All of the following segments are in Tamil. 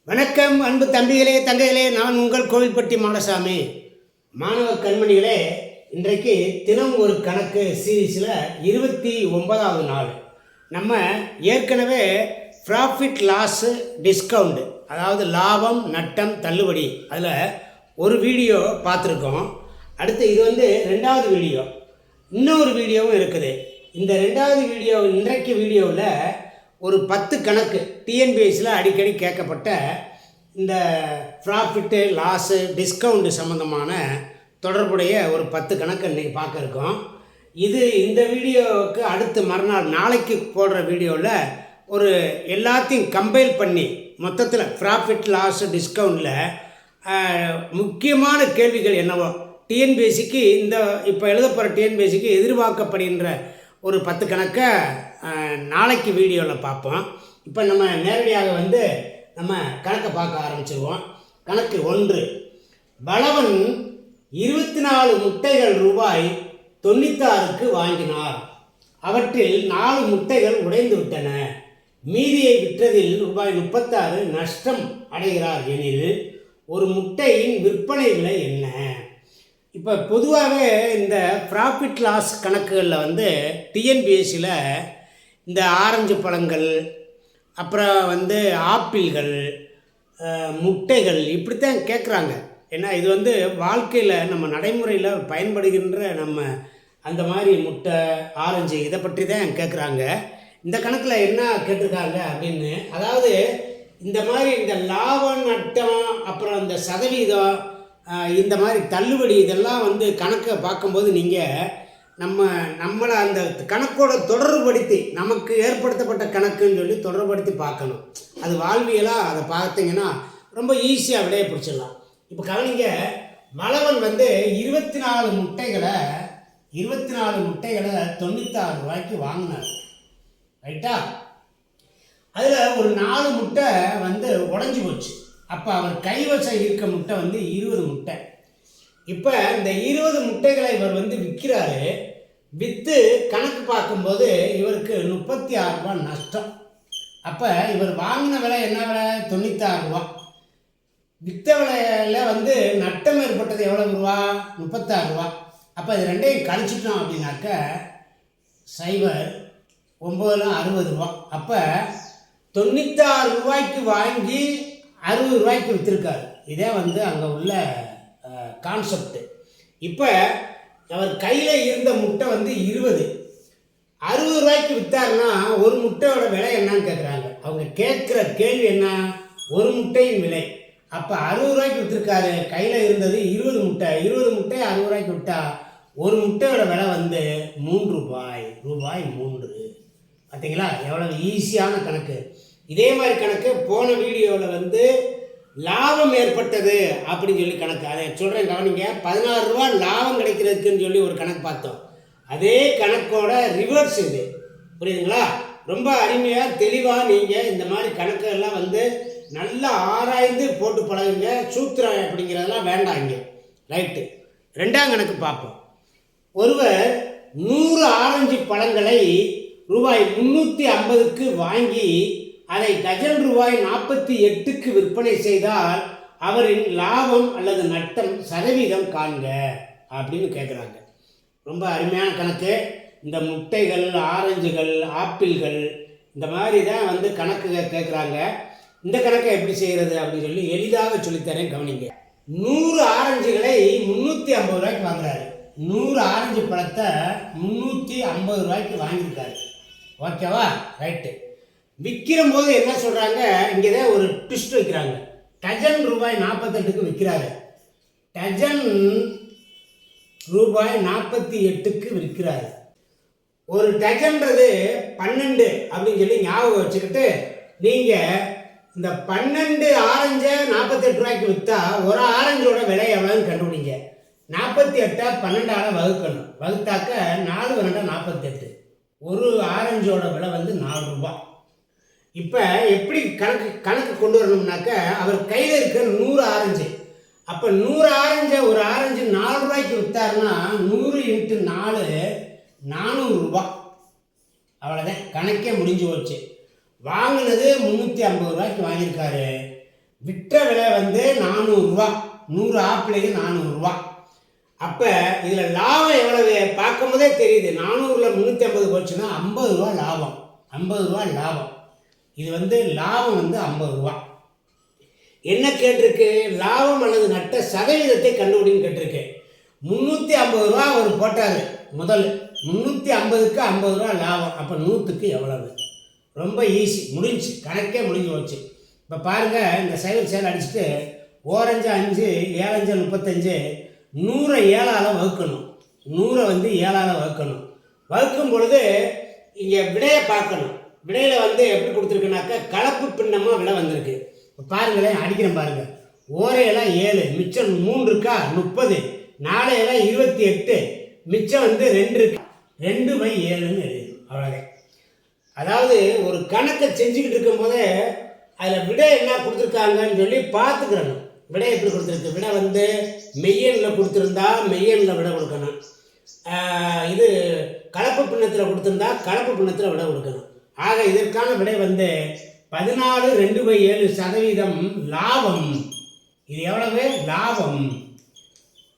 வணக்கம் அன்பு தம்பிகளே தங்கைகளே, நான் உங்கள் கோவில்பட்டி மாடசாமி. மாணவ கண்மணிகளே, இன்றைக்கு தினம் ஒரு கணக்கு சீரீஸில் 29வது நாள். நம்ம ஏற்கனவே ப்ராஃபிட் லாஸ் டிஸ்கவுண்ட், அதாவது லாபம் நட்டம் தள்ளுபடி, அதில் ஒரு வீடியோ பார்த்துருக்கோம். அடுத்து இது ரெண்டாவது வீடியோ. இன்னொரு வீடியோவும் இருக்குது. இந்த ரெண்டாவது வீடியோ, இன்றைக்கு வீடியோவில் ஒரு 10 கணக்கு டிஎன்பிஎஸ்சியில் அடிக்கடி கேட்கப்பட்ட இந்த ப்ராஃபிட்டு லாஸு டிஸ்கவுண்ட் சம்மந்தமான தொடர்புடைய ஒரு 10 கணக்கு இன்றைக்கி பார்க்க இருக்கோம். இந்த வீடியோவுக்கு அடுத்து மறுநாள் நாளைக்கு போடுற வீடியோவில் ஒரு எல்லாத்தையும் கம்பைல் பண்ணி மொத்தத்தில் ப்ராஃபிட் லாஸ் டிஸ்கவுண்டில் முக்கியமான கேள்விகள் என்னவோ டிஎன்பிஎஸ்சிக்கு இப்போ எழுத போகிற டிஎன்பிஎஸ்சிக்கு எதிர்பார்க்கப்படுகின்ற ஒரு 10 கணக்கை நாளைக்கு வீடியோவில் பார்ப்போம். இப்போ நம்ம நேரடியாக நம்ம கணக்கை பார்க்க ஆரம்பிச்சிருவோம். கணக்கு 1. பலவன் 24 முட்டைகள் ரூபாய் 96க்கு வாங்கினார். அவற்றில் 4 முட்டைகள் உடைந்து விட்டன. மீதியை விற்றதில் ரூபாய் 36 நஷ்டம் அடைகிறார் எனில் ஒரு முட்டையின் விற்பனை விலை என்ன? இப்போ பொதுவாகவே இந்த ப்ராஃபிட் லாஸ் கணக்குகளில் டிஎன்பிஎஸ்சியில் இந்த ஆரஞ்சு பழங்கள், அப்புறம் ஆப்பிள்கள், முட்டைகள் இப்படித்தான் கேட்குறாங்க. ஏன்னா இது வாழ்க்கையில் நம்ம நடைமுறையில் பயன்படுகின்ற நம்ம அந்த மாதிரி முட்டை, ஆரஞ்சு இதை பற்றி தான் கேட்குறாங்க. இந்த கணக்கில் என்ன கேட்டிருக்காங்க அப்படின்னு, அதாவது இந்த மாதிரி இந்த லாபம் நட்டம், அப்புறம் இந்த சதவீதம், இந்த மாதிரி தள்ளுபடி, இதெல்லாம் கணக்கை பார்க்கும்போது நீங்கள் நம்மளை அந்த கணக்கோட தொடர்புபடுத்தி, நமக்கு ஏற்படுத்தப்பட்ட கணக்குன்னு சொல்லி தொடர்புபடுத்தி பார்க்கணும். அது வாழ்வியலாக அதை பார்த்தீங்கன்னா ரொம்ப ஈஸியாக விடையை பிடிச்சிடலாம். இப்போ கவனிங்க, பலவன் 24 முட்டைகளை 96 ரூபாய்க்கு வாங்கினார். ரைட்டா? அதில் ஒரு 4 முட்டை உடஞ்சி போச்சு. அப்போ அவர் கைவசம் இருக்க முட்டை 20 முட்டை. இப்போ இந்த 20 முட்டைகளை இவர் விற்கிறாரு. விற்று கணக்கு பார்க்கும்போது இவருக்கு 36 ரூபா நஷ்டம். அப்போ இவர் வாங்கின விலை என்ன விலை? 96 ரூபா. விற்ற விலையில் நட்டம் ஏற்பட்டது எவ்வளோ ரூபா? 36 ரூபா. அப்போ இது ரெண்டையும் கழிச்சிட்டோம் அப்படின்னாக்க 0 9 60 ரூபா. அப்போ 96 ரூபாய்க்கு வாங்கி 60 ரூபாய்க்கு விற்றுருக்காரு. இதே அங்கே உள்ள கான்செப்ட். இப்போ அவர் கையில் இருந்த முட்டை 20, 60 ரூபாய்க்கு விற்றாருன்னா ஒரு முட்டையோட விலை என்னன்னு கேட்குறாங்க. அவங்க கேட்குற கேள்வி என்ன? ஒரு முட்டையின் விலை. அப்போ 60 ரூபாய்க்கு விற்றுருக்காரு. கையில் இருந்தது 20 முட்டை. 20 முட்டை 60 ரூபாய்க்கு விற்றா ஒரு முட்டையோட விலை 3 ரூபாய். ரூபாய் 3. பார்த்தீங்களா எவ்வளோ ஈஸியான கணக்கு. இதே மாதிரி கணக்கு போன வீடியோவில் லாபம் ஏற்பட்டது அப்படின்னு சொல்லி கணக்கு, அதை சொல்கிறேன் கவனிங்க. 16 ரூபா லாபம் கிடைக்கிறதுக்குன்னு சொல்லி ஒரு கணக்கு பார்த்தோம். அதே கணக்கோட ரிவர்ஸ் இது. புரியுதுங்களா? ரொம்ப அருமையாக தெளிவாக நீங்கள் இந்த மாதிரி கணக்குகள்லாம் நல்லா ஆராய்ந்து போட்டு பழகுங்க. சூத்திரம் அப்படிங்கிறதெல்லாம் வேண்டாம் இங்கே. ரைட்டு. 2ஆம் கணக்கு பார்ப்போம். ஒருவர் 100 ஆரஞ்சு பழங்களை ரூபாய் 350க்கு வாங்கி அதை டஜன் ரூபாய் 48க்கு விற்பனை செய்தால் அவரின் லாபம் அல்லது நட்டம் சதவீதம் காண்க அப்படின்னு கேட்குறாங்க. ரொம்ப அருமையான கணக்கு. இந்த முட்டைகள், ஆரஞ்சுகள், ஆப்பிள்கள் இந்த மாதிரி தான் கணக்கு கேட்குறாங்க. இந்த கணக்கை எப்படி செய்கிறது அப்படின்னு சொல்லி எளிதாக சொல்லித்தரேன் கவனிங்க. 100 ஆரஞ்சுகளை 350 ரூபாய்க்கு வாங்குறாரு. 100 ஆரஞ்சு பழத்தை 350 ரூபாய்க்கு வாங்கியிருக்காரு. ஓகேவா? ரைட்டு. விற்கிற போது என்ன சொல்கிறாங்க, இங்கே தான் ஒரு ட்விஸ்ட் வைக்கிறாங்க. டஜன் ரூபாய் 48க்கு விற்கிறாரு. டஜன் ரூபாய் 48க்கு விற்கிறாரு. ஒரு டஜன்றது 12 அப்படின்னு சொல்லி ஞாபகம் வச்சுக்கிட்டு நீங்கள் இந்த 12 ஆரஞ்சை 48 ரூபாய்க்கு விற்றா ஒரு ஆரஞ்சோட விலை எவ்வளோன்னு கண்டுபிடிங்க. 48 12ஆல் வகுக்கணும். வகுத்தாக்க 4 2 48. ஒரு ஆரஞ்சோட விலை 4 ரூபா. இப்போ எப்படி கணக்கு கொண்டு வரணும்னாக்க, அவர் கையில் இருக்கிற 100 ஆரஞ்சு. அப்போ 100 ஆரஞ்சை ஒரு ஆரஞ்சு 4 ரூபாய்க்கு விற்றாருன்னா 100 × 4 400 ரூபா. அவ்வளோதான், கணக்கே முடிஞ்சு போச்சு. வாங்கினது 350 ரூபாய்க்கு வாங்கியிருக்காரு. விற்ற விலை வந்து 400 ரூபா, 100 ஆப்பிளுக்கு 400 ரூபா. அப்போ இதில் லாபம் எவ்வளவு பார்க்கும் போதே தெரியுது. 400ல் 350 போச்சுன்னா 50 ரூபா லாபம், 50 ரூபா லாபம். இது வந்து லாபம் வந்து 50 ரூபா. என்ன கேட்டிருக்கு? லாபம் அல்லது நட்ட சதவீதத்தை கண்டுபிடின்னு கேட்டிருக்கு. 350 ரூபா அவர் போட்டார் முதல். 350க்கு 50 ரூபா லாபம். அப்போ 100க்கு எவ்வளவு? ரொம்ப ஈஸி, முடிஞ்சு, கணக்கே முடிஞ்சு போச்சு. இப்போ பாருங்கள், இந்த சைவர் சேல் அடிச்சுட்டு ஓரஞ்சு 5, 7 35, 100 7ஆல் வகுக்கணும். 100 வந்து 7ஆல் வகுக்கணும். வகுக்கும் பொழுது இங்கே விடையை பார்க்கணும். விடையில் வந்து எப்படி கொடுத்துருக்குனாக்கா கலப்பு பின்னமாக விடை வந்திருக்கு. இப்போ பாருங்களேன், அடிக்கிறேன் பாருங்கள். ஓரையெல்லாம் 7, மிச்சம் 3 இருக்கா 30, 4 28, மிச்சம் வந்து 2 இருக்கு. 2/7ன்னு எழுதணும். அவ்வளோதான். அதாவது ஒரு கணக்கை செஞ்சுக்கிட்டு இருக்கும்போதே அதில் விடை என்ன கொடுத்துருக்காங்கன்னு சொல்லி பார்த்துக்கிறணும். விடை எப்படி கொடுத்துருக்கு? விடை வந்து மெய்யனில் கொடுத்துருந்தா மெய்யனில் விடை கொடுக்கணும். இது கலப்பு பின்னத்தில் கொடுத்துருந்தா கலப்பு பின்னத்தில் விடை கொடுக்கணும். ஆக இதற்கான விடை வந்து 14 2/7% லாபம். இது எவ்வளவு லாபம்?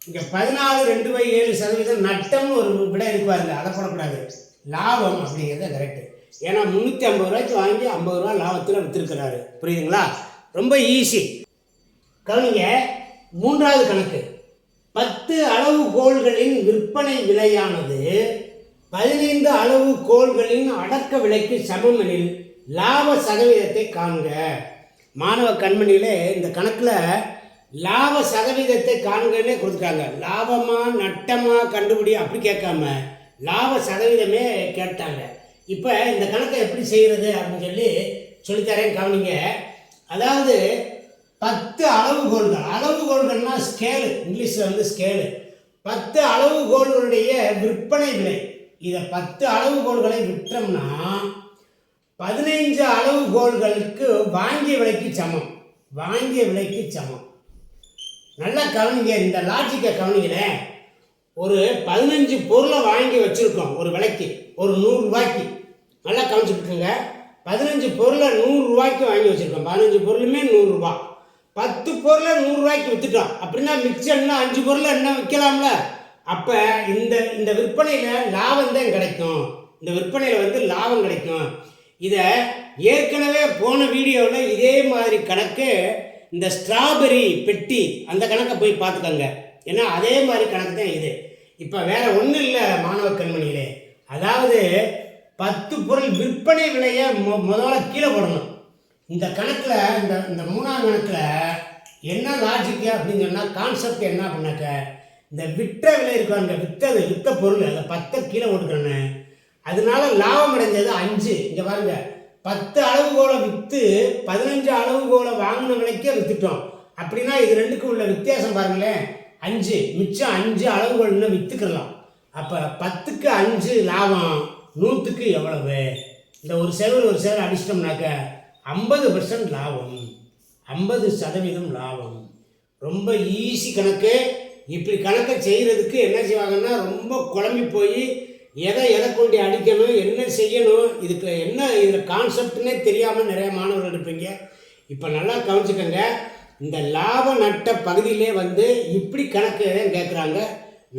இங்கே 14 2/7% நட்டம்னு ஒரு விடை இருக்குவாருங்க, அதை போடக்கூடாது. லாபம் அப்படிங்கிறது கரெக்டு. ஏன்னா 350 ரூபாய்க்கு வாங்கி 50 ரூபா லாபத்தில் விற்றுருக்கிறாரு. புரியுதுங்களா? ரொம்ப ஈஸி. கவனிங்க, 3வது கணக்கு. 10 அளவுகோல்களின் விற்பனை விலையானது 15 அளவுகோல்களின் அடக்க விலைக்கு சமம் எனில் லாப சதவீதத்தை காண்க. மாணவ கண்மணியிலே இந்த கணக்கில் லாப சதவீதத்தை காண்கன்னே கொடுத்துருக்காங்க. லாபமா நட்டமா கண்டுபிடி அப்படி கேட்காம லாப சதவீதமே கேட்டாங்க. இப்போ இந்த கணக்கை எப்படி செய்கிறது அப்படின்னு சொல்லி சொல்லித்தரேன், கவனிங்க. அதாவது 10 அளவுகோல்கள், அளவுகோல்கள்னால் ஸ்கேலு, இங்கிலீஷில் வந்து ஸ்கேலு. 10 அளவுகோல்களுடைய விற்பனை விலை. இதை 10 அளவுகோல்களை விற்றோம்னா 15 அளவுகோல்களுக்கு வாங்கிய விலைக்கு சமம். வாங்கிய விலைக்கு சமம். நல்லா கவனிங்க, இந்த லாஜிக்கை கவனிங்களேன். ஒரு 15 பொருளை வாங்கி வச்சுருக்கோம் ஒரு விலைக்கு, ஒரு 100 ரூபாய்க்கு. நல்லா கவனிச்சுட்டுருங்க. 15 பொருளை 100 ரூபாய்க்கு வாங்கி வச்சுருக்கோம். 15 பொருளுமே 100 ரூபா. 10 பொருளை 100 ரூபாய்க்கு விற்றுட்டோம். அப்படின்னா மிச்சம் இன்னும் 5 பொருளை என்ன விற்கலாம்ல. அப்போ இந்த விற்பனையில் லாபம் தான் கிடைக்கும். இந்த விற்பனையில் வந்து லாபம் கிடைக்கும். இதை ஏற்கனவே போன வீடியோவில் இதே மாதிரி கணக்கு, இந்த ஸ்ட்ராபெரி பெட்டி அந்த கணக்கை போய் பார்த்துக்கோங்க. ஏன்னா அதே மாதிரி கணக்கு தான் இது. இப்போ வேறு ஒன்றும் இல்லை மாணவ கண்மணியிலே. அதாவது 10 பொருள் விற்பனை விலையை முதல்ல கீழே போடணும். இந்த கணக்கில் இந்த 3ஆம் கணக்கில் என்ன லாஜிக்கு அப்படின்னு சொன்னால், கான்செப்ட் என்ன அப்படின்னாக்க, இந்த விற்ற விலை இருக்காங்க, விற்ற பொருள் அதை 10 கீழே போட்டுக்கிறேன்னு. அதனால லாபம் அடைஞ்சது 5. இங்கே பாருங்க, 10 அளவுகோலை விற்று 15 அளவுகோலை வாங்கின விலைக்கே விற்றுட்டோம். அப்படின்னா இது ரெண்டுக்கும் உள்ள வித்தியாசம் பாருங்களேன், 5. மிச்சம் 5 அளவுகோல்னு விற்றுக்கலாம். அப்போ 10க்கு 5 லாபம், 100க்கு எவ்வளவு? இந்த ஒரு சேவல் அடிச்சிட்டோம்னாக்க 50% லாபம், 50% லாபம். ரொம்ப ஈஸி கணக்கு. இப்படி கணக்கை செய்கிறதுக்கு என்ன செய்வாங்கன்னா, ரொம்ப குழம்பி போய் எதை கொண்டு அடிக்கணும், என்ன செய்யணும், இதுக்கு என்ன இதில் கான்செப்ட்னே தெரியாமல் நிறைய மாணவர்கள் இருப்பீங்க. இப்போ நல்லா கவனிச்சுக்கோங்க. இந்த லாப நட்ட பகுதியிலே வந்து இப்படி கணக்கு கேட்குறாங்க.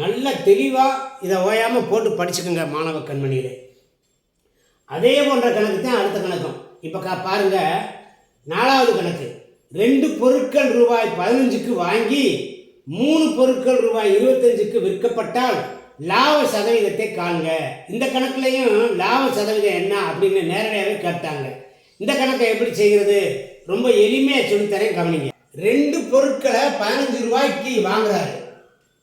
நல்ல தெளிவாக இதை ஓயாமல் போட்டு படிச்சுக்கோங்க மாணவ கண்மணியிலே. அதே போன்ற கணக்கு தான் அடுத்த கணக்கும். இப்போ பாருங்கள், 4வது கணக்கு. 2 பொருட்கள் ரூபாய் 15க்கு வாங்கி 3 பொருட்கள் ரூபாய் 25க்கு விற்கப்பட்டால் லாப சதவீதத்தை காண்க. இந்த கணக்குலையும் லாப சதவீதம் என்ன அப்படின்னு நேரடியாகவே கேட்டாங்க. இந்த கணக்கை எப்படி செய்கிறது ரொம்ப எளிமையாக சொல்லித்தரேன், கவனிங்க. 2 பொருட்களை 15 ரூபாய்க்கு வாங்குறாரு.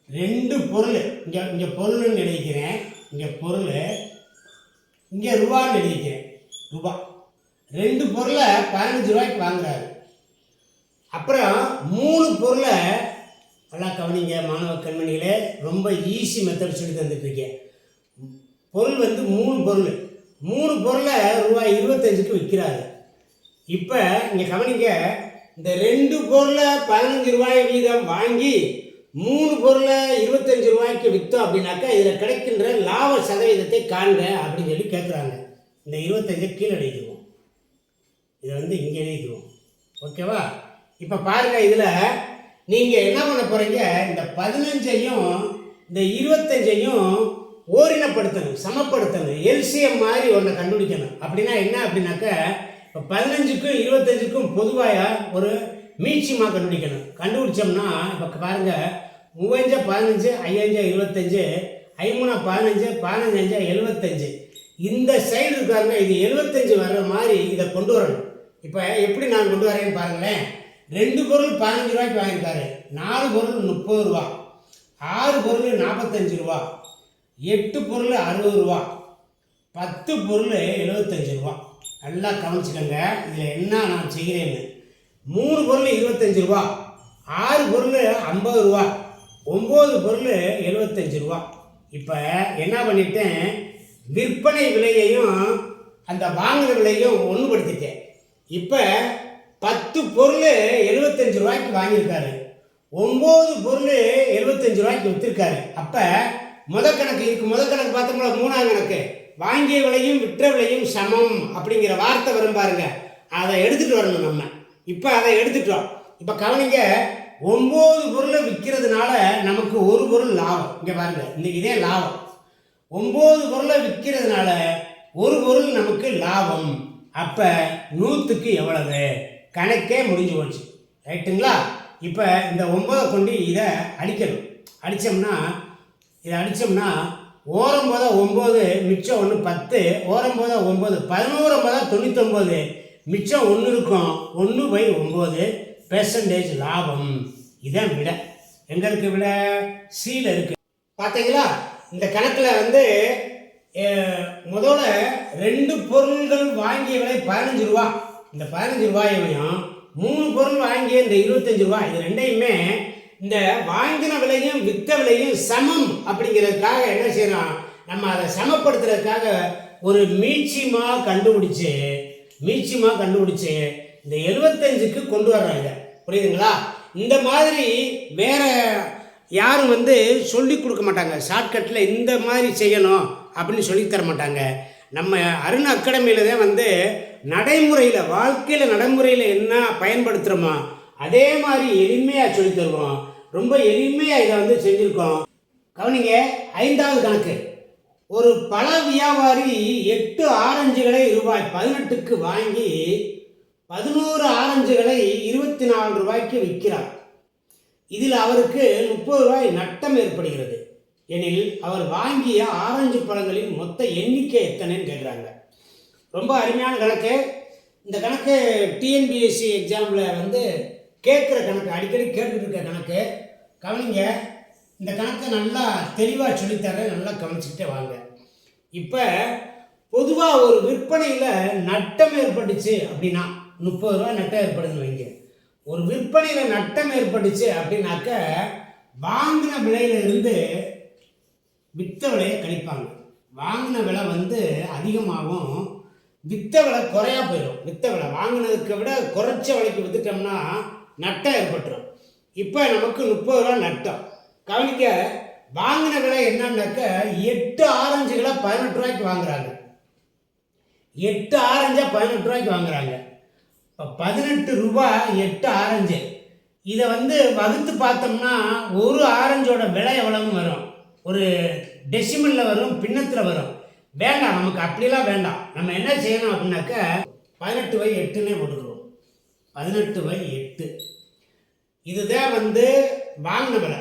2 பொருள், இங்கே பொருள்னு எழுதிக்கிறேன், இங்கே பொருள், இங்கே ரூபான்னு எழுதிக்கிறேன், ரூபா. 2 பொருளை 15 ரூபாய்க்கு வாங்குறாரு. அப்புறம் 3 பொருளை, நல்லா கவனிங்க மாணவ கண்மணிகளே, ரொம்ப ஈஸி மெத்தட் சொல்லி தந்துட்டுருக்கேன். பொருள் வந்து 3 பொருளை ரூபாய் 25க்கு விற்கிறாரு. இப்போ இங்கே கவனிங்க, இந்த 2 பொருளை 15 ரூபாய் வீதம் வாங்கி 3 பொருளை 25 ரூபாய்க்கு விற்றோம் அப்படின்னாக்கா இதில் கிடைக்கின்ற லாப சதவீதத்தை காண்க அப்படின்னு சொல்லி கேட்குறாங்க. இந்த 25 கீழே எழுதிக்குவோம், இதை வந்து இங்கே எழுதிக்குவோம். ஓகேவா? இப்போ பாருங்க, இதில் நீங்கள் என்ன பண்ண போகிறீங்க, இந்த 15ஐயும் இந்த 25ஐயும் ஓரினப்படுத்தணும், சமப்படுத்தணும், எல்சிஎம் மாதிரி ஒன்றை கண்டுபிடிக்கணும். அப்படின்னா என்ன அப்படின்னாக்க, இப்போ 15க்கும் 25க்கும் பொதுவாக ஒரு மீட்சிமா கண்டுபிடிக்கணும். கண்டுபிடிச்சோம்னா இப்போ பாருங்கள், 3 15, 5 25, 5 15, 15 75. இந்த சைடு இருக்காங்க, இது 75 வர்ற மாதிரி இதை கொண்டு வரணும். இப்போ எப்படி நான் கொண்டு வரேன்னு பாருங்களேன். 2 பொருள் 15 ரூபாய்க்கு வாங்கியிருக்காரு, 4 பொருள் 30 ரூபா, 6 பொருள் 45 ரூபா, 8 பொருள் 60 ரூபா, 10 பொருள் 75 ரூபா. நல்லா கவனிச்சுக்கோங்க, இதில் என்ன நான் செய்கிறேன்னு. 3 பொருள் 25 ரூபா, 6 பொருள் 50 ரூபா, 9 பொருள் 75 ரூபா. இப்போ என்ன பண்ணிட்டேன், விற்பனை விலையையும் அந்த வாங்கின விலையும் ஒன்றுபடுத்திட்டேன். இப்போ 10 பொருள் 75 ரூபாய்க்கு வாங்கியிருக்காரு, 9 பொருள் 75 ரூபாய்க்கு விற்றுருக்காரு. அப்போ முதக்கணக்கு இதுக்கு முதக்கணக்கு பார்த்தோம்னா 3ஆம் கணக்கு, வாங்கிய விலையும் விற்ற விலையும் சமம் அப்படிங்கிற வார்த்தை வரும் பாருங்க, அதை எடுத்துகிட்டு வரணும் நம்ம. இப்போ அதை எடுத்துட்டோம். இப்போ கவனிங்க, 9 பொருளை விற்கிறதுனால நமக்கு 1 பொருள் லாபம். இங்கே பாருங்க, இந்த இதே லாபம். 9 பொருளை விற்கிறதுனால 1 பொருள் நமக்கு லாபம். அப்போ 100க்கு எவ்வளவு, கணக்கே முடிஞ்சு போச்சு. ரைட்டுங்களா? இப்போ இந்த 9 கொண்டு இதை அடிக்கணும். அடித்தோம்னா ஓரம் போதா 9, மிச்சம் 1 10, ஓரம் போதா 9, 11 போதா 99, மிச்சம் 1 இருக்கும், 1/9% லாபம். இதான் விட. எங்கே இருக்கு விட? சீல இருக்கு. பார்த்தீங்களா? இந்த கணக்கில் வந்து முதல்ல 2 பொருள்கள் வாங்கிய விலை 15 ரூபா. இந்த 15 ரூபாயையும் 3 பொருள் வாங்கிய இந்த 25 ரூபா, இது ரெண்டையுமே இந்த வாங்கின விலையும் விற்ற விலையும் சமம் அப்படிங்கிறதுக்காக என்ன செய்யறோம், நம்ம அதை சமப்படுத்துறதுக்காக ஒரு மீட்சிமா கண்டுபிடிச்சு இந்த 75க்கு கொண்டு வர்றாங்க. புரியுதுங்களா? இந்த மாதிரி வேற யாரும் வந்து சொல்லி கொடுக்க மாட்டாங்க. ஷார்ட்கட்டில் இந்த மாதிரி செய்யணும் அப்படின்னு சொல்லித்தர மாட்டாங்க. நம்ம அருண் அகாடமியில் தான் வந்து நடைமுறையில், வாழ்க்கையில் நடைமுறையில் என்ன பயன்படுத்துகிறோமோ அதே மாதிரி எளிமையாக சொல்லி தருவோம். ரொம்ப எளிமையாக இதை வந்து செஞ்சுருக்கோம். கவனிங்க, 5வது கணக்கு. ஒரு பழ வியாபாரி 8 ஆரஞ்சுகளை ரூபாய் 18க்கு வாங்கி 11 ஆரஞ்சுகளை 24 ரூபாய்க்கு விற்கிறார். இதில் அவருக்கு 30 ரூபாய் நட்டம் ஏற்படுகிறது எனில் அவர் வாங்கிய ஆரஞ்சு பழங்களின் மொத்த எண்ணிக்கை எத்தனைன்னு கேட்குறாங்க. ரொம்ப அருமையான கணக்கு. இந்த கணக்கு டிஎன்பிஎஸ்சி எக்ஸாமில் வந்து கேட்குற கணக்கு, அடிக்கடி கேட்டுக்கிட்டு இருக்க கணக்கு. கவனிங்க, இந்த கணக்கை நல்லா தெளிவாக சொல்லித்தரேன், நல்லா கவனிச்சுக்கிட்டே வாங்க. இப்போ பொதுவாக ஒரு விற்பனையில் நட்டம் ஏற்பட்டுச்சு அப்படின்னா 30 ரூபா நட்டம் ஏற்படுதுன்னு வைங்க. ஒரு விற்பனையில் நட்டம் ஏற்பட்டுச்சு அப்படின்னாக்க வாங்கின விலையிலிருந்து விற்ற விலையை கழிப்பாங்க. வாங்கின விலை வந்து அதிகமாகவும் விற்ற விலை குறையா போயிடும். விற்ற விலை வாங்கினதுக்கு விட குறைச்ச விலைக்கு விற்றுட்டோம்னா நட்டம் ஏற்பட்டுரும். இப்போ நமக்கு 30 ரூபா நட்டம். கவனிக்க, வாங்கின விலை என்னன்னாக்க 8 ஆரஞ்சுகளை 18 ரூபாய்க்கு வாங்குறாங்க. 8 ஆரஞ்சா 18 ரூபாய்க்கு வாங்குறாங்க. இப்போ 18 ரூபா 8 ஆரஞ்சு. இதை வந்து வகுத்து பார்த்தோம்னா ஒரு ஆரஞ்சோட விலை எவ்வளவுன்னு வரும், ஒரு டெசிமலில் வரும், பின்னத்தில் வரும். வேண்டாம், நமக்கு அப்படிலாம் வேண்டாம். நம்ம என்ன செய்யணும் அப்படின்னாக்க 18/8ன்னே போட்டுக்கிறோம். 18/8 இதுதான் வந்து வாங்கின விலை.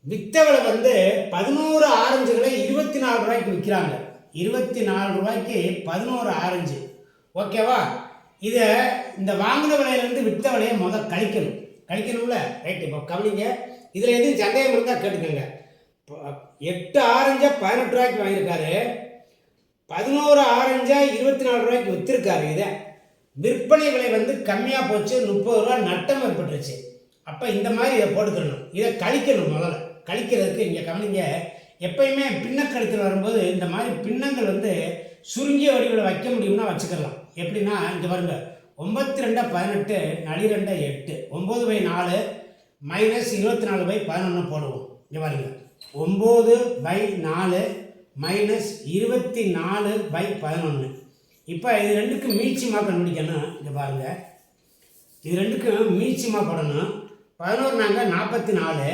விற்ற விலை வந்து 11 ஆரஞ்சுகளை 24 ரூபாய்க்கு விற்கிறாங்க. 24 ரூபாய்க்கு 11 ஆரஞ்சு. ஓகேவா? இதை இந்த வாங்கின விலையிலேருந்து விற்ற விலையை கழிக்கணும்ல. ரைட்டு. இப்போ கவனிங்க, இதில் எதுவும் சந்தேகம் இருந்தால் கேட்டுக்கோங்க. 8 ஆரஞ்சா 18 ரூபாய்க்கு வாங்கியிருக்காரு, 11 ஆரஞ்சா 24 ரூபாய்க்கு விற்றுருக்காரு. இதை விற்பனை விலை வந்து கம்மியாக போச்சு, 30 ரூபா நட்டம் ஏற்பட்டுருச்சு. அப்போ இந்த மாதிரி இதை போட்டுக்கணும். இதை கழிக்கணும். முதல்ல கழிக்கிறதுக்கு இங்கே கவனிங்க, எப்பயுமே பின்னக்கழித்தல் வரும்போது இந்த மாதிரி பின்னங்கள் வந்து சுருங்கிய வடிவில் வைக்க முடியும்னா வச்சுக்கலாம். எப்படின்னா இங்கே பாருங்க, 9×2 = 18, 4×2 8, 9/4 - 24/11 போடுவோம். இங்கே பாருங்க, 9/4 - 24/11. இப்போ இது ரெண்டுக்கு மீட்சிமா கண்டுபிடிக்கணும். இங்கே பாருங்க, இது ரெண்டுக்கும் மீச்சமாக போடணும். 11 நாங்கள் 44.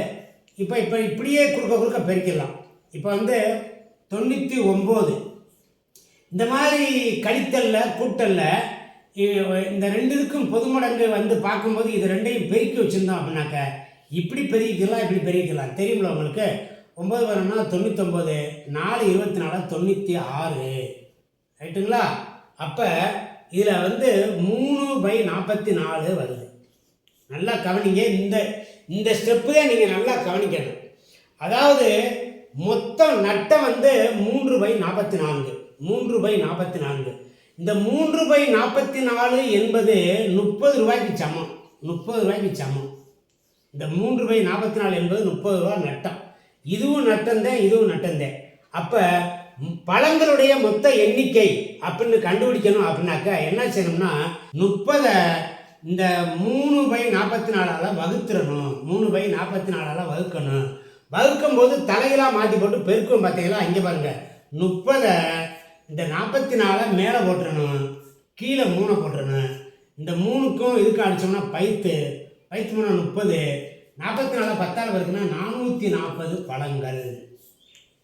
இப்போ இப்படியே குறுக்க பெருக்கிடலாம். இப்போ வந்து 99. இந்த மாதிரி கழித்தலில் கூட்டலில் இந்த ரெண்டுக்கும் பொது மடங்கு வந்து பார்க்கும்போது இது ரெண்டையும் பெருக்கி வச்சுருந்தோம் அப்படின்னாக்க இப்படி பெருக்கிக்கலாம், இப்படி பெருக்கிக்கலாம். தெரியுமில்ல உங்களுக்கு? 9 வரணும்னா 99, 4 24 96. ரைட்டுங்களா? அப்போ இதில் வந்து 3/44 வருது. நல்லா கவனிங்க. இந்த ஸ்டெப்பு தான் நீங்கள் நல்லா கவனிக்கணும். அதாவது மொத்தம் நட்டம் வந்து 3/44. 3/44. இந்த 3/44 என்பது 30 ரூபாய்க்கு சமம். 30 ரூபாய்க்கு சமம். இந்த 3/44 என்பது 30 ரூபா நட்டம். இதுவும் நட்டம்தான், இதுவும் நட்டம்தான். அப்போ பழங்களுடைய மொத்த எண்ணிக்கை அப்படின்னு கண்டுபிடிக்கணும். அப்படின்னாக்கா என்ன செய்யணும்னா 30 இந்த 3/44 வகுத்துடணும். 3/44 வகுக்கணும். வகுக்கும் போது தலைகளாக மாற்றி போட்டு பெருக்கும். பார்த்தீங்களா? இங்கே பாருங்க. 30 இந்த 44 மேலே போட்டுறணும், கீழே 3 போட்டுறணும். இந்த 3க்கும் இதுக்கு அடித்தோம்னா பைத்து 30 44 10ஆல் இருக்குன்னா 440 பழங்கள்.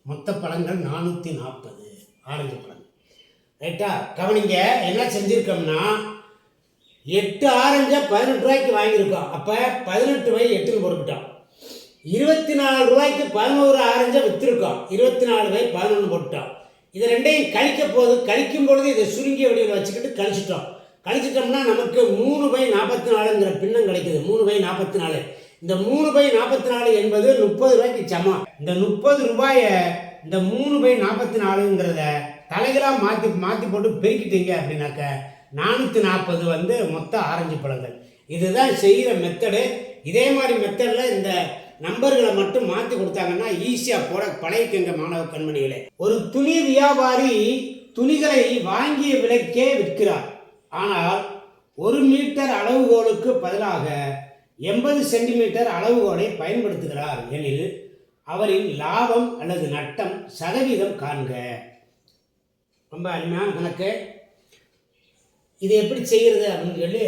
மொத்த பழங்கள் 440 ஆரஞ்சு பழங்கள். ரைட்டா? கவனிங்க. என்ன செஞ்சுருக்கோம்னா 8 ஆரஞ்சை 18 ரூபாய்க்கு வாங்கியிருக்கோம். அப்போ 18/8ன்னு போட்டுக்கிட்டோம். 24 ரூபாய்க்கு 11 ஆரஞ்சை விற்றுருக்கோம். 24/11 போட்டுட்டோம். இதை ரெண்டையும் கழிக்கும் பொழுது இதை சுருங்கிய வடிவில் வச்சுக்கிட்டு கழிச்சிட்டோம்னா நமக்கு 3/44ங்கிற பின்னம் கிடைக்குது. 3/44. இந்த 3/44 என்பது 30 ரூபாய்க்கு சமம். இந்த 30 ரூபாயை இந்த 3/44ங்கிறத தலைகளாக மாற்றி போட்டு பெருக்கிட்டீங்க அப்படின்னாக்க 440 வந்து மொத்த ஆரஞ்சு பழங்கள். இதுதான் செய்கிற மெத்தடு. இதே மாதிரி மெத்தடில் இந்த நம்பர்களை மட்டும் மாற்றி கொடுத்தாங்கன்னா ஈஸியாக போட பழகிக்கங்க மாணவ கண்மணிகளே. ஒரு துணி வியாபாரி துணிகளை வாங்கிய விலைக்கே விற்கிறார். ஆனால் 1 மீட்டர் அளவுகோலுக்கு பதிலாக 80 சென்டிமீட்டர் அளவுகோலை பயன்படுத்துகிறார் எனில் அவரின் லாபம் அல்லது நட்டம் சதவீதம் காண்க. ரொம்ப அருமையான கணக்கு. இது எப்படி செய்கிறது அப்படின்னு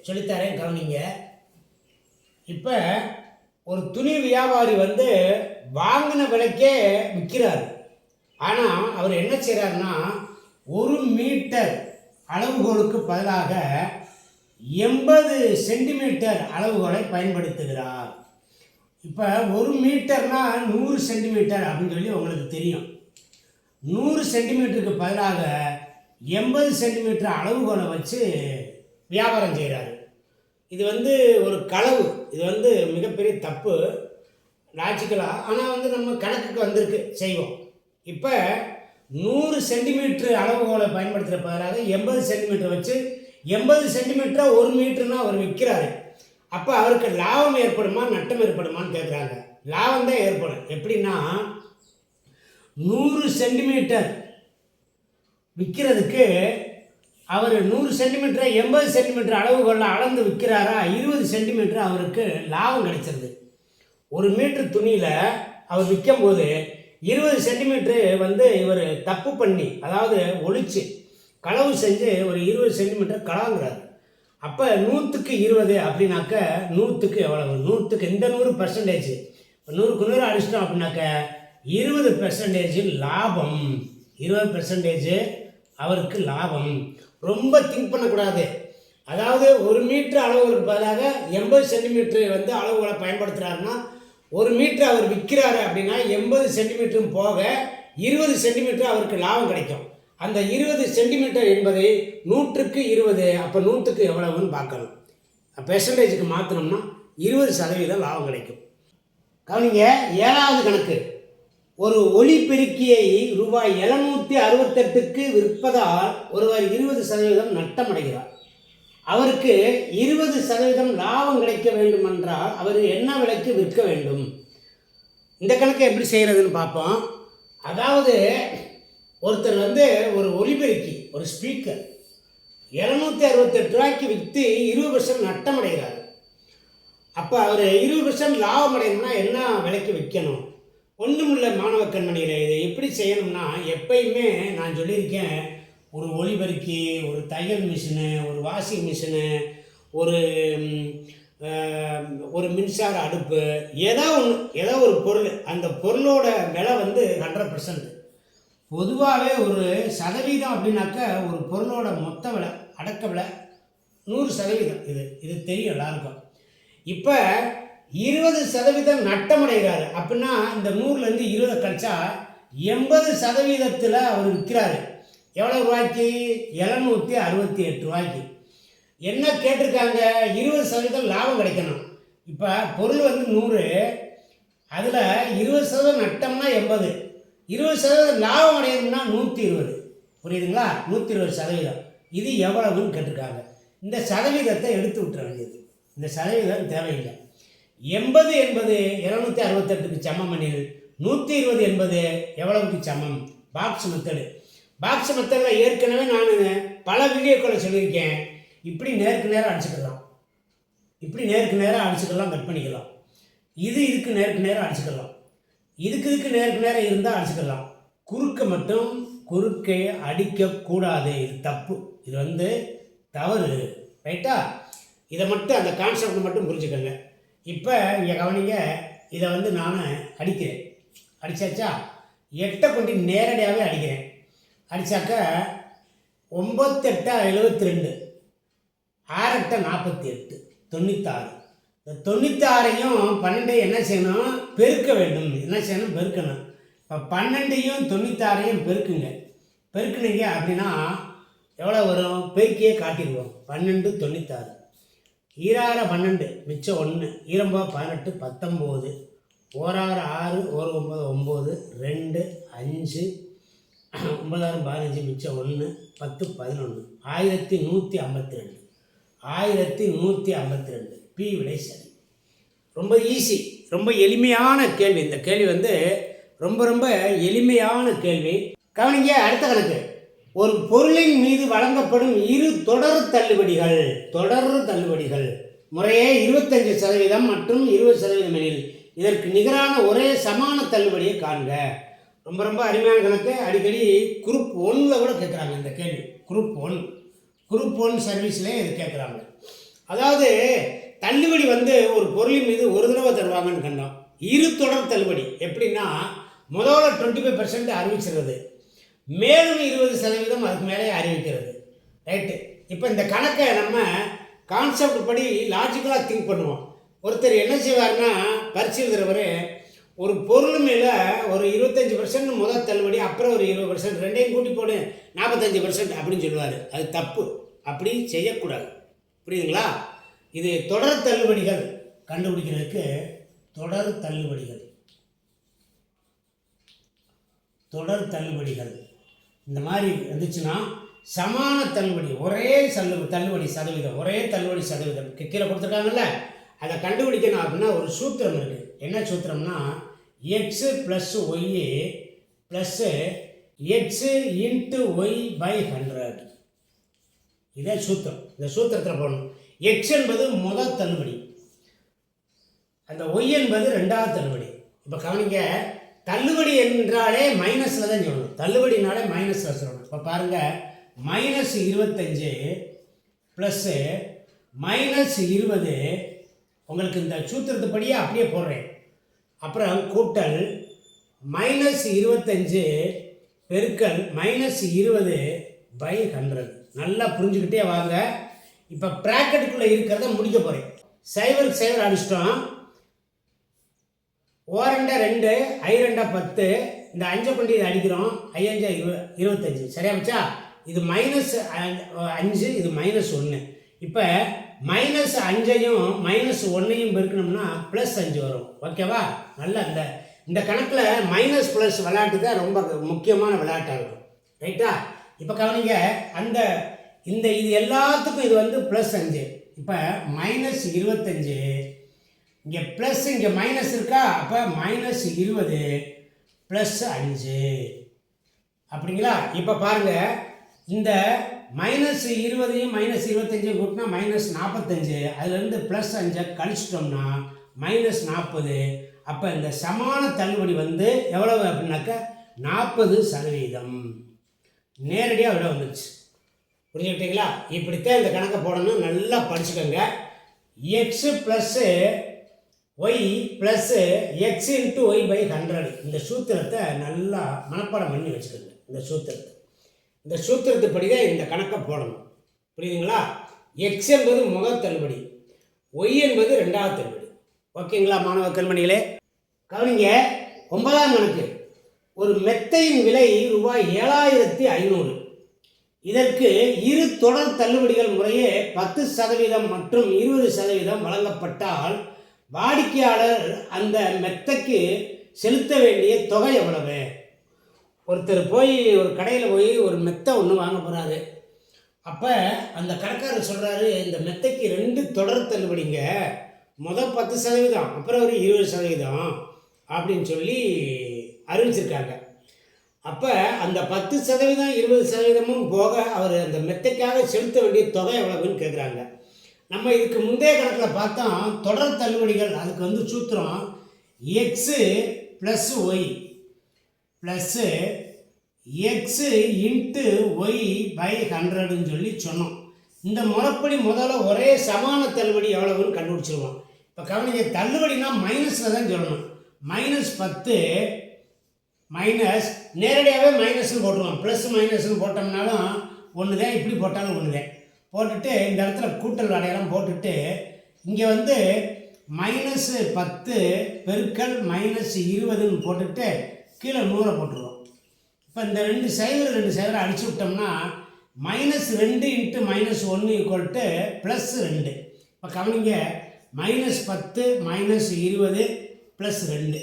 சொல்லித்தரேன். கவனிங்க. இப்போ ஒரு துணி வியாபாரி வந்து வாங்கின விலைக்கே விற்கிறார். ஆனால் அவர் என்ன செய்கிறாருன்னா 1 மீட்டர் அளவுகோலுக்கு பதிலாக 80 சென்டிமீட்டர் அளவுகோலை பயன்படுத்துகிறார். இப்போ 1 மீட்டர்னா 100 சென்டிமீட்டர் அப்படின்னு சொல்லி உங்களுக்கு தெரியும். 100 சென்டிமீட்டருக்கு பதிலாக 80 சென்டிமீட்டர் அளவுகோலை வச்சு வியாபாரம் செய்கிறாரு. இது வந்து ஒரு களவு. இது வந்து மிகப்பெரிய தப்பு லாஜிக்கலாக. ஆனால் வந்து நம்ம கணக்குக்கு வந்திருக்கு, செய்வோம். இப்போ 100 சென்டிமீட்டர் அளவுகோலை பயன்படுத்துகிற பதிலாக 80 சென்டிமீட்டர் வச்சு 80 சென்டிமீட்டரை 1 மீட்டர்னா அவர் விற்கிறாரு. அப்போ அவருக்கு லாபம் ஏற்படுமா நட்டம் ஏற்படுமான்னு கேட்குறாங்க. லாபம் தான் ஏற்படும். எப்படின்னா 100 சென்டிமீட்டர் விற்கிறதுக்கு அவர் 100 சென்டிமீட்டரை 80 சென்டிமீட்டர் அளவுகளில் அளந்து விற்கிறாரா, 20 சென்டிமீட்டர் அவருக்கு லாபம் கிடைச்சிருது. 1 மீட்டர் துணியில் அவர் விற்கும் போது 20 சென்டிமீட்ரு வந்து இவர் தப்பு பண்ணி, அதாவது ஒழிச்சு களவு செஞ்சு ஒரு 20 சென்டிமீட்டர் களவாங்கிறார். அப்போ 100க்கு 20 அப்படின்னாக்க 100க்கு எவ்வளவு? 100க்கு இந்த 100%, 100க்கு 100 அடிச்சிட்டோம் அப்படின்னாக்க 20% லாபம். 20% அவருக்கு லாபம். ரொம்ப திங்க் பண்ணக்கூடாது. அதாவது 1 மீட்டர் அளவுகளுக்கு பதிலாக 80 சென்டிமீட்டர் வந்து அளவுகளை பயன்படுத்துகிறாருன்னா 1 மீட்டர் அவர் விற்கிறாரு அப்படின்னா 80 சென்டிமீட்டரும் போக 20 சென்டிமீட்டர் அவருக்கு லாபம் கிடைக்கும். அந்த 20 சென்டிமீட்டர் என்பதை 100க்கு 20, அப்போ 100க்கு எவ்வளவுன்னு பார்க்கணும். பெர்சன்டேஜுக்கு மாற்றினோம்னா 20% லாபம் கிடைக்கும். கவனிங்க. 7வது கணக்கு. ஒரு ஒலிபெருக்கியை ரூபாய் 768க்கு விற்பதால் ஒருவர் 20% நட்டம் அடைகிறார். அவருக்கு 20% லாபம் கிடைக்க வேண்டும் என்றால் அவர் என்ன விலைக்கு விற்க வேண்டும்? இந்த கணக்கை எப்படி செய்கிறதுன்னு பார்ப்போம். அதாவது ஒருத்தர் வந்து ஒரு ஒலிபெருக்கி, ஒரு ஸ்பீக்கர் 768 ரூபாய்க்கு விற்று 20% நட்டம் அடைகிறார். அப்போ அவர் 20% லாபம் அடையணும்னா என்ன விலைக்கு விற்கணும்? ஒன்றுமில்லை மாணவ கண்மணியில், இதை எப்படி செய்யணும்னா, எப்பயுமே நான் சொல்லியிருக்கேன், ஒரு ஒலிபெருக்கி, ஒரு தையல் மிஷினு, ஒரு வாஷிங் மிஷினு, ஒரு ஒரு மின்சார அடுப்பு, ஏதோ ஒரு பொருள், அந்த பொருளோட விலை வந்து 100%. பொதுவாகவே ஒரு சதவீதம் அப்படின்னாக்க ஒரு பொருளோட மொத்த விலை, அடக்க விலை 100%. இது தெரியும் எல்லாருக்கும். இப்போ 20% நட்டமடைகிறாரு அப்படின்னா இந்த 100லேருந்து 20 கழிச்சா 80% அவர் விற்கிறாரு. எவ்வளோ ரூபாய்க்கு? 768 ரூபாய்க்கு. என்ன கேட்டிருக்காங்க? 20% லாபம் கிடைக்கணும். இப்போ பொருள் வந்து 100, அதில் 20% நட்டம்னா 80, 20% லாபம் அடையணும்னா 120. புரியுதுங்களா? 120%. இது எவ்வளவுன்னு கேட்டிருக்காங்க. இந்த சதவீதத்தை எடுத்து விட்டுற வேண்டியது. இந்த சதவீதம் தேவையில்லை. 80 என்பது 768க்கு சமம் எனில் 120 என்பது எவ்வளவுக்கு சமம்? Box method. பாக்ஸ் மெத்தடில் ஏற்கனவே நான் பல வீடியோக்களை சொல்லியிருக்கேன். இப்படி நேருக்கு நேரம் அடிச்சுக்கலாம், இப்படி நேருக்கு நேரம் அடிச்சுக்கலாம், கட் பண்ணிக்கலாம். இதுக்கு நேருக்கு நேரம் அடிச்சுக்கலாம், இதுக்கு நேருக்கு நேரம் இருந்தால் அடிச்சுக்கலாம். குறுக்கே அடிக்கக்கூடாது. இது தப்பு, இது வந்து தவறு. ரைட்டா? இதை மட்டும், அந்த கான்செப்ட் மட்டும் புரிஞ்சுக்கோங்க. இப்போ இங்கே கவனிங்க, இதை வந்து நான் அடிக்கிறேன். அடித்தாச்சா? 8 கொண்டு நேரடியாகவே அடிக்கிறேன். அடித்தாக்க 9 8 72, 6 8 48, 96. இந்த 96ஐயும் 12ஐயும் என்ன செய்யணும்? பெருக்க வேண்டும். என்ன செய்யணும்? பெருக்கணும். இப்போ 12ஐயும் 96ஐயும் பெருக்குங்க. பெருக்குனீங்க அப்படின்னா எவ்வளோ வரும்? பெருக்கியே காட்டிடுவோம். 12 96, 6 12, மிச்சம் 1, 2 18 19, 1 6 1 9 9, 2 5, 9 15, மிச்சம் 1, 10 11, 1152. 1152. பி விடை சரி. ரொம்ப ஈஸி, ரொம்ப எளிமையான கேள்வி. இந்த கேள்வி வந்து ரொம்ப எளிமையான கேள்வி. கவனிங்க, அடுத்த கணக்கு. ஒரு பொருளின் மீது வழங்கப்படும் 2 தொடர் தள்ளுபடிகள் முறையே 25% மற்றும் 20% எனில் இதற்கு நிகரான ஒரே சமான தள்ளுபடியை காண்க. ரொம்ப அருமையான கணக்கு. அடிக்கடி குரூப் 1ல் கூட கேட்குறாங்க இந்த கேள்வி. குரூப் 1 சர்வீஸ்லேயே இது கேட்குறாங்க. அதாவது தள்ளுபடி வந்து ஒரு பொருளின் மீது ஒரு தடவை தருவாங்கன்னு கண்டோம். 2 தொடர் தள்ளுபடி. எப்படின்னா முதல்ல 25% அறிவிச்சிருது, மேலும் 20% அதுக்கு மேலே அறிவிக்கிறது. ரைட்டு? இப்போ இந்த கணக்கை நம்ம கான்செப்ட் படி லாஜிக்கலாக திங்க் பண்ணுவோம். ஒருத்தர் என்ன செய்வார்னா, பரிசு எழுதுறவர் ஒரு பொருள் மேலே ஒரு 25% முதல் தள்ளுபடி, அப்புறம் ஒரு 20%, ரெண்டையும் கூட்டி போடு 45% அப்படின்னு சொல்லுவார். அது தப்பு. அப்படி செய்யக்கூடாது. புரியுதுங்களா? இது தொடர் தள்ளுபடிகள் கண்டுபிடிக்கிறதுக்கு தொடர் தள்ளுபடிகள் இந்த மாதிரி வந்துச்சுன்னா சமான தள்ளுபடி, ஒரே தள்ளுபடி சதவீதம், ஒரே தள்ளுபடி சதவீதம் கீழே கொடுத்துருக்காங்கல்ல, அதை கண்டுபிடிக்கணும் அப்படின்னா ஒரு சூத்திரம் இருக்குது. என்ன சூத்திரம்னா X plus Y plus X into Y by 100. இதே சூத்திரம். இந்த சூத்திரத்தில் போடணும். எக்ஸ் என்பது முதல் தள்ளுபடி, அந்த ஒய் என்பது 2வது தள்ளுபடி. இப்போ கவனிங்க, தள்ளுபடி என்றாலே மைனஸில் தான் சொல்லணும். தள்ளுபடினாலே மைனஸில் சொல்லணும். இப்போ பாருங்கள், -25 ப்ளஸ்ஸு -20. உங்களுக்கு இந்த சூத்திரத்துப்படியே அப்படியே போடுறேன். அப்புறம் கூட்டல் -25 பெருக்கல் -20 பை 100. நல்லா புரிஞ்சுக்கிட்டே வாங்க. இப்போ ப்ராக்கெட்டுக்குள்ளே இருக்கிறத முடிக்க போகிறேன். 0 அடிச்சிட்டோம். 2 2 10, இந்த 5 கொண்டு இதை அடிக்கிறோம். 5 25. சரியா வச்சா? இது -5, இது -1. இப்போ -5ஐயும் -1ஐயும் பெருக்கணும்னா +5 வரும். ஓகேவா? நல்லா இந்த கணக்கில் மைனஸ் ப்ளஸ் விளையாட்டு தான் ரொம்ப முக்கியமான விளையாட்டாக இருக்கும். ரைட்டா? இப்போ கவனிங்க, இது எல்லாத்துக்கும் இது வந்து +5. இப்போ -25, இங்கே ப்ளஸ், இங்கே மைனஸ் இருக்கா? அப்போ -20 + 5. அப்படிங்களா? இப்போ பாருங்கள், இந்த -20ஐயும் -25ஐயும் கூட்டினா -45. அதுலேருந்து +5 கழிச்சிட்டோம்னா -40. அப்போ இந்த சமான தள்ளுபடி வந்து எவ்வளவு அப்படின்னாக்கா 40%. நேரடியாக விட வந்துச்சு. புரிஞ்சுக்கிட்டீங்களா? இப்படித்தான் இந்த கணக்கை போடணும். நல்லா படிச்சுக்கோங்க. X plus y plus x into Y by 100. இந்த சூத்திரத்தை நல்லா மனப்பாடம் பண்ணி வச்சுக்கோங்க. இந்த சூத்திரத்துப்படி தான் இந்த கணக்கை போடணும். புரியுதுங்களா? எக்ஸ் என்பது முதல் தள்ளுபடி, ஒய் என்பது ரெண்டாவது தள்ளுபடி. ஓகேங்களா மாணவ கண்மணிகளே? கவனிங்க. 9ஆம் கணக்கு. ஒரு மெத்தையின் விலை ரூபாய் 7500. இதற்கு இரு தொடர் தள்ளுபடிகள் முறையே 10% மற்றும் 20% வழங்கப்பட்டால் வாடிக்கையாளர் அந்த மெத்தைக்கு செலுத்த வேண்டிய தொகை எவ்வளவு? ஒருத்தர் போய் ஒரு கடையில் போய் ஒரு மெத்தை ஒன்று வாங்க போகிறாரு. அப்போ அந்த கடைக்காரர் சொல்கிறாரு, இந்த மெத்தைக்கு 2 தொடர் தள்ளுபடிங்க, முதல் 10%, அப்புறம் ஒரு 20% அப்படின்னு சொல்லி அறிவிச்சிருக்காங்க. அப்போ அந்த 10%, 20%மும் போக அவர் அந்த மெத்தைக்காக செலுத்த வேண்டிய தொகை எவ்வளவுன்னு கேட்குறாங்க. நம்ம இதுக்கு முந்தைய கணக்கில் பார்த்தோம் தொடர் தள்ளுபடிகள். அதுக்கு வந்து சூத்திரம் X plus Y plus X into Y by 100ன்னு சொல்லி சொன்னோம். இந்த முறைப்படி முதல்ல ஒரே சமான தள்ளுபடி எவ்வளவுன்னு கண்டுபிடிச்சிருவோம். இப்போ கவனிங்க, தள்ளுபடினா மைனஸில் தான் சொல்லணும். -10 மைனஸ் நேரடியாகவே மைனஸ்ன்னு போட்டுருவோம். ப்ளஸ் மைனஸ்ன்னு போட்டோம்னாலும் ஒன்று தான், இப்படி போட்டாலும் ஒன்று தான். போட்டுட்டு இந்த இடத்துல கூட்டல் அடையாளம் போட்டுட்டு இங்கே வந்து -10 பெருக்கல் -20ன்னு போட்டுட்டு கீழே 100 போட்டுருவோம். இப்போ இந்த 2 0 அடிச்சு விட்டோம்னா -2 இன்ட்டு -1 ஈக்குவல் டு +2. இப்போ கவனிங்க, -10 -20 +2.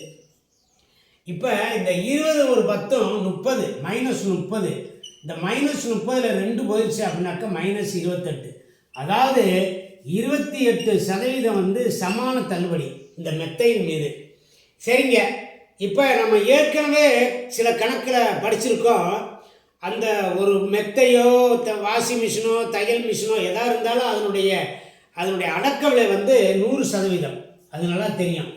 இப்போ இந்த 20 ஒரு 10 30, -30. இந்த -30ல் 2 போயிடுச்சு அப்படின்னாக்கா -28. அதாவது 28% வந்து சமான தள்ளுபடி இந்த மெத்தையின் மீது. சரிங்க. இப்போ நம்ம ஏற்கனவே சில கணக்கில் படிச்சிருக்கோம். அந்த ஒரு மெத்தையோ வாஷிங் மிஷினோ தையல் மிஷினோ எதாக இருந்தாலும் அதனுடைய அடக்க விலை வந்து 100%. அது நல்லா தெரியும்.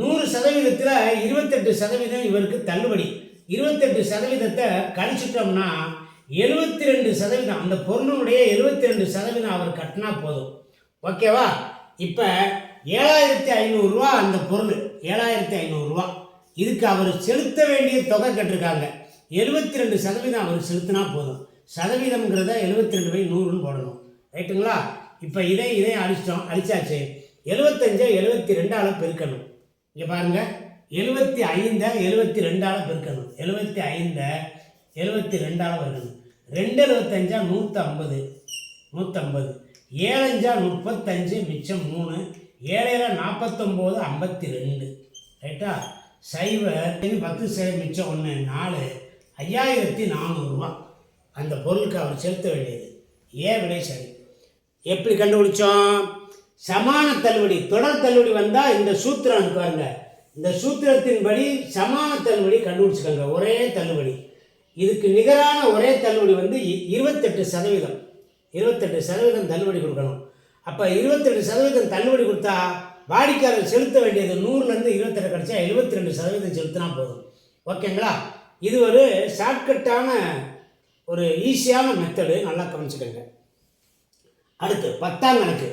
100%த்தில் 28% இவருக்கு தள்ளுபடி. 28%த்தை கழிச்சிட்டோம்னா 72%, அந்த பொருளுடைய 72% அவர் கட்டினா போதும். ஓகேவா? இப்போ 7500 ரூபா அந்த பொருள், 7500 ரூபா. இதுக்கு அவர் செலுத்த வேண்டிய தொகை கேட்டிருக்காங்க. 72% அவர் செலுத்தினா போதும். சதவீதம்ங்கிறத 72/100ன்னு போடணும். ரைட்டுங்களா? இப்போ இதையும் அழிச்சாச்சு. 75 72ஆல் பெருக்கணும். இங்கே பாருங்கள், 75 72ஆல் பெருக்கணும். 75 72ஆல் பெருக்கணும். 2 75 150. 7 35 மிச்சம் 3. 7 49 52. ரைட்டா? 0 10 மிச்சம் 1 4. 5400 ரூபா அந்த பொருளுக்கு அவர் செலுத்த வேண்டியது. ஏன் விடை சரி. எப்படி கண்டுபிடிச்சோம்? சமான தள்ளுபடி, தொடர் தள்ளுபடி வந்தால் இந்த சூத்திரம் பாருங்க. இந்த சூத்திரத்தின்படி சமான தள்ளுபடி கண்டுபிடிச்சிக்கோங்க. ஒரே தள்ளுபடி. இதுக்கு நிகரான ஒரே தள்ளுபடி வந்து 28%. 28% தள்ளுபடி கொடுக்கணும். அப்போ 28% தள்ளுபடி கொடுத்தா வாடிக்கையாளர் செலுத்த வேண்டியது 100லேருந்து 28 கிடச்சா 72% செலுத்தினா போதும். ஓகேங்களா? இது ஒரு ஷார்ட்கட்டான ஒரு ஈஸியான மெத்தடு. நல்லா கவனிச்சுக்கோங்க. அடுத்து 10ஆம் கணக்கு.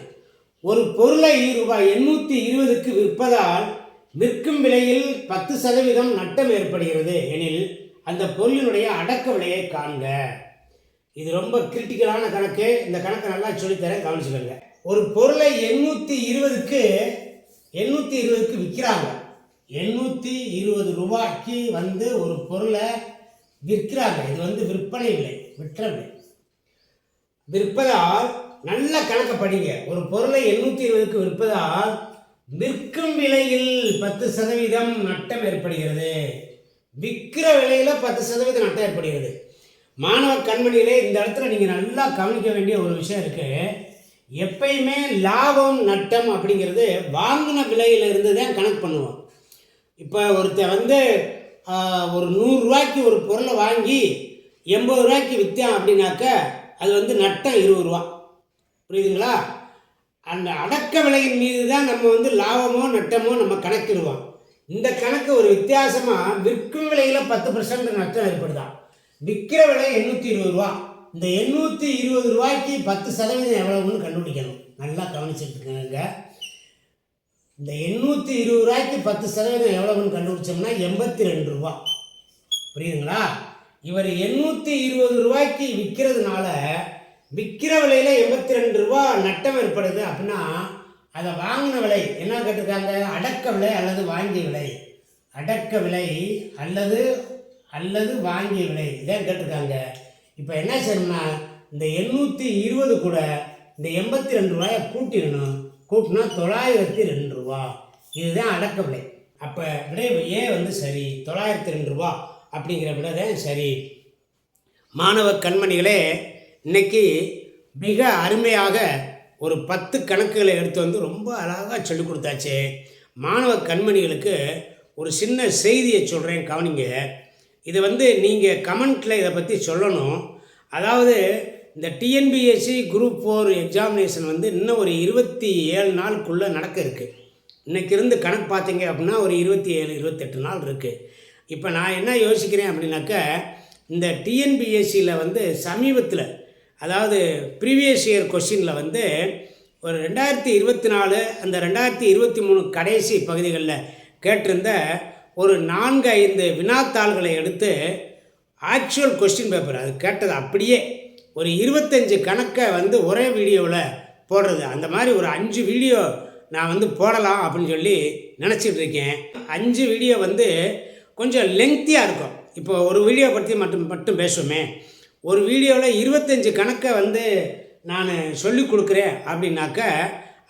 ஒரு பொருளை ரூபாய் 820க்கு விற்பதால் விற்கும் விலையில் 10% நட்டம் ஏற்படுகிறது எனில் அந்த பொருளினுடைய அடக்க விலையை காண்க. இது ரொம்ப கிரிட்டிக்கலான கணக்கு. இந்த கணக்கை நல்லா சொல்லித்தரேன், கவனிச்சுக்கோங்க. ஒரு பொருளை 820க்கு விற்கிறாங்க. 820 ரூபாய்க்கு வந்து ஒரு பொருளை விற்கிறாங்க. இது வந்து விற்பனை விலை, விற்ற விலை. விற்பதால் நல்ல கணக்கை படிங்க. ஒரு பொருளை 820க்கு விற்பதால் விற்கும் விலையில் 10% நட்டம் ஏற்படுகிறது. விற்கிற விலையில் 10% நட்டம் ஏற்படுகிறது. மாணவ கண்மணிகளே, இந்த இடத்துல நீங்கள் நல்லா கவனிக்க வேண்டிய ஒரு விஷயம் இருக்குது. எப்பயுமே லாபம் நட்டம் அப்படிங்கிறது வாங்கின விலையிலிருந்து தான் கணக்கு பண்ணுவோம். இப்போ ஒருத்தர் வந்து ஒரு 100 ரூபாய்க்கு ஒரு பொருளை வாங்கி 80 ரூபாய்க்கு விற்றான் அப்படின்னாக்க அது வந்து நட்டம் 20 ரூபா. புரியுதுங்களா? அந்த அடக்க விலையின் மீது தான் நம்ம வந்து லாபமோ நட்டமோ நம்ம கணக்கிடுவோம். இந்த கணக்கு ஒரு வித்தியாசமாக விற்கும் விலையில் 10% நட்டம் ஏற்படுதான். விற்கிற விலை 820 ரூபா, இந்த 820 ரூபாய்க்கு 10% எவ்வளவுன்னு கண்டுபிடிக்கணும். நல்லா கவனிச்சுட்டுருங்க. இந்த 820 ரூபாய்க்கு 10% எவ்வளவுன்னு கண்டுபிடிச்சோம்னா 82 ரூபா. புரியுதுங்களா? இவர் 820 ரூபாய்க்கு விற்கிறதுனால விற்கிற விலையில் 82 ரூபா நட்டம் ஏற்படுது அப்படின்னா அதை வாங்கின விலை என்ன கேட்டிருக்காங்க? அடக்க விலை அல்லது வாங்கிய விலை. அடக்க விலை அல்லது வாங்கிய விலை இதான் கேட்டிருக்காங்க. இப்போ என்ன செய்யணும்னா இந்த 820 கூட இந்த 82 ரூபாயை கூட்டிடணும். கூட்டினா 902 ரூபா. இதுதான் அடக்க விலை. அப்போ விடை ஏ வந்து சரி, 902 ரூபா அப்படிங்கிற விடை தான் சரி. மாணவ கண்மணிகளே, இன்னைக்கு மிக அருமையாக ஒரு 10 கணக்குகளை எடுத்து வந்து ரொம்ப அழகாக சொல்லிக் கொடுத்தாச்சு. மாணவ கண்மணிகளுக்கு ஒரு சின்ன செய்தியை சொல்கிறேன், கவனிங்க. இது வந்து நீங்கள் கமெண்ட்டில் இதை பற்றி சொல்லணும். அதாவது இந்த டிஎன்பிஎஸ்சி குரூப் 4 எக்ஸாமினேஷன் வந்து இன்னும் ஒரு 27 நாளுக்குள்ளே நடக்க இருக்குது. இன்றைக்கி இருந்து கணக்கு பார்த்தீங்க அப்படின்னா ஒரு 27-28 நாள் இருக்குது. இப்போ நான் என்ன யோசிக்கிறேன் அப்படின்னாக்கா, இந்த டிஎன்பிஎஸ்சியில் வந்து சமீபத்தில், அதாவது ப்ரீவியஸ் இயர் கொஸ்டினில் வந்து ஒரு 2024 அந்த 2023 கடைசி பகுதிகளில் கேட்டிருந்த ஒரு 4-5 வினாத்தாள்களை எடுத்து ஆக்சுவல் கொஸ்டின் பேப்பர் அது கேட்டது அப்படியே ஒரு 25 கணக்கை வந்து ஒரே வீடியோவில் போடுறது. அந்த மாதிரி ஒரு 5 வீடியோ நான் வந்து போடலாம் அப்படின்னு சொல்லி நினச்சிட்டு இருக்கேன். 5 வீடியோ வந்து கொஞ்சம் லெங்க்த்தியாக இருக்கும். இப்போ ஒரு வீடியோ பற்றி மட்டும் பேசுவோமே. ஒரு வீடியோவில் 25 கணக்கை வந்து நான் சொல்லி கொடுக்குறேன் அப்படின்னாக்க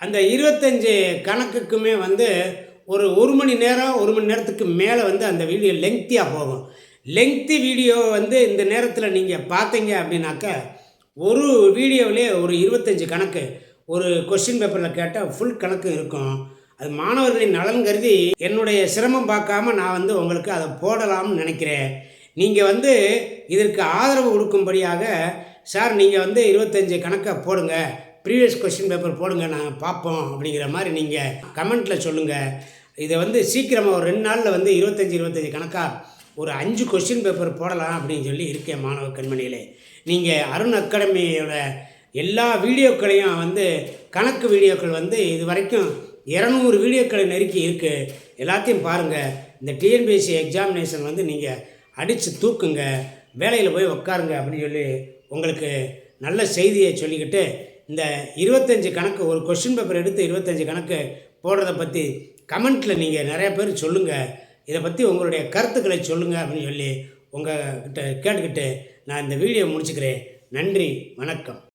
அந்த 25 கணக்குக்குமே வந்து ஒரு மணி நேரத்துக்கு மேலே வந்து அந்த வீடியோ லெங்க்த்தியாக போகும். லெங்க்த்தி வீடியோ வந்து இந்த நேரத்தில் நீங்கள் பார்த்தீங்க அப்படின்னாக்க ஒரு வீடியோவிலே ஒரு 25 கணக்கு ஒரு கொஸ்டின் பேப்பரில் கேட்டால் ஃபுல் கணக்கு இருக்கும். அது மாணவர்களின் நலன் கருதி என்னுடைய சிரமம் பார்க்காம நான் வந்து உங்களுக்கு அதை போடலாம்னு நினைக்கிறேன். நீங்கள் வந்து இதற்கு ஆதரவு கொடுக்கும்படியாக, சார் நீங்கள் வந்து 25 கணக்கை போடுங்க, ப்ரீவியஸ் கொஸ்டின் பேப்பர் போடுங்க, நாங்கள் பார்ப்போம் அப்படிங்கிற மாதிரி நீங்கள் கமெண்ட்டில் சொல்லுங்கள். இதை வந்து சீக்கிரமாக ஒரு 2 நாளில் வந்து 25 கணக்காக ஒரு 5 கொஸ்டின் பேப்பர் போடலாம் அப்படின்னு சொல்லி இருக்கேன். மாணவ கண்மணிகளே, நீங்கள் அருண் அகாடமியோட எல்லா வீடியோக்களையும் வந்து கணக்கு வீடியோக்கள் வந்து இது வரைக்கும் 200 வீடியோக்களை நெருக்கி இருக்குது. எல்லாத்தையும் பாருங்கள். இந்த டிஎன்பிஎஸ்சி எக்ஸாமினேஷன் வந்து நீங்கள் அடித்து தூக்குங்க, வேலையில் போய் உட்காருங்க அப்படின்னு சொல்லி உங்களுக்கு நல்ல செய்தியை சொல்லிக்கிட்டு, இந்த 25 கணக்கு ஒரு கொஸ்டின் பேப்பர் எடுத்து 25 கணக்கு போடுறதை பற்றி கமெண்ட்டில் நீங்கள் நிறைய பேர் சொல்லுங்கள். இதை பற்றி உங்களுடைய கருத்துக்களை சொல்லுங்கள் அப்படின்னு சொல்லி உங்கள்கிட்ட கேட்டுக்கிட்டு நான் இந்த வீடியோ முடிச்சுக்கிறேன். நன்றி, வணக்கம்.